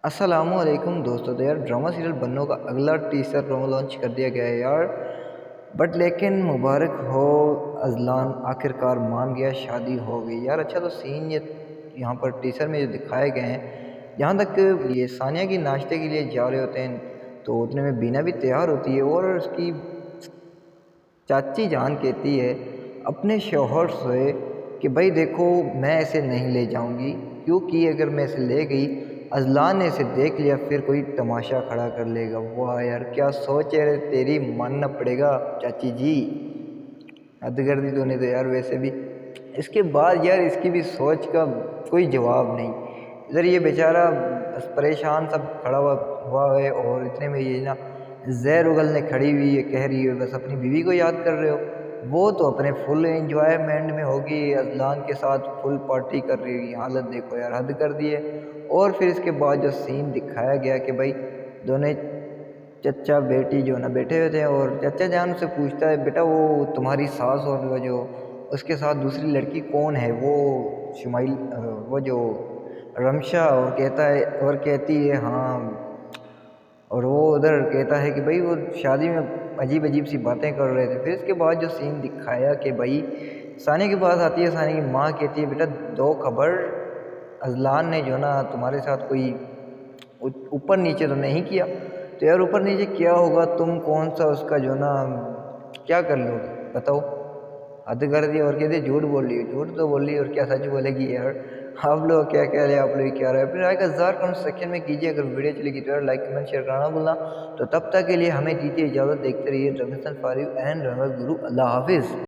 السلام علیکم دوستو، تو یار ڈرامہ سیریل بنو کا اگلا ٹیسر پرومو لانچ کر دیا گیا ہے یار. بٹ لیکن مبارک ہو، اذلان آخر کار مان گیا، شادی ہو گئی یار. اچھا تو سین یہ یہاں پر ٹیسر میں جو دکھائے گئے ہیں، جہاں تک یہ ثانیہ کی ناشتے کے لیے جا رہے ہوتے ہیں تو اتنے میں بینا بھی تیار ہوتی ہے اور اس کی چاچی جان کہتی ہے اپنے شوہر سے کہ بھائی دیکھو میں اسے نہیں لے جاؤں گی، کیونکہ اگر میں اسے لے گئی اذلان نے اسے دیکھ لیا پھر کوئی تماشا کھڑا کر لے گا. واہ یار کیا سوچ ہے تیری، ماننا پڑے گا چاچی جی، حد کر دی تو نے تو یار. ویسے بھی اس کے بعد یار اس کی بھی سوچ کا کوئی جواب نہیں. ادھر یہ بیچارہ بس پریشان سب کھڑا ہوا ہے اور اتنے میں یہ نا زہر اگلنے کھڑی ہوئی ہے، کہہ رہی ہے بس اپنی بیوی کو یاد کر رہے ہو. وہ تو اپنے فل انجوائمنٹ میں ہوگی، اذلان کے ساتھ فل پارٹی کر رہی ہوگی. حالت دیکھو یار، حد کر دی ہے. اور پھر اس کے بعد جو سین دکھایا گیا کہ بھائی دونوں چچا بیٹی جو نا بیٹھے ہوئے تھے اور چچا جان سے پوچھتا ہے بیٹا وہ تمہاری ساس اور وہ جو اس کے ساتھ دوسری لڑکی کون ہے، وہ شمائل وہ جو رمشا، اور کہتا ہے اور کہتی ہے ہاں، اور وہ ادھر کہتا ہے کہ بھائی وہ شادی میں عجیب عجیب سی باتیں کر رہے تھے. پھر اس کے بعد جو سین دکھایا کہ بھائی ثانیہ کے پاس آتی ہے، ثانیہ کی ماں کہتی ہے بیٹا دو خبر، اذلان نے جو نا تمہارے ساتھ کوئی اوپر نیچے تو نہیں کیا. تو یار اوپر نیچے کیا ہوگا، تم کون سا اس کا جو نا کیا کر لو گے بتاؤ. حد کر دی. اور کہتے جھوٹ بول رہی ہے، جھوٹ تو بول رہی ہے اور کیا سچ بولے گی یار. آپ لوگ کیا کہہ رہے ہیں، آپ لوگ کیا رہے ہیں، پھر رائے کا اظہار کمنٹ سیکشن میں کیجیے. اگر ویڈیو چلے گی تو یار لائک کمنٹ شیئر کرنا بھولنا. تو تب تک کے لیے ہمیں دیجیے اجازت، دیکھتے رہیے ڈرامہ سیریل 5 اینڈ ڈرامہ گرو. اللہ حافظ.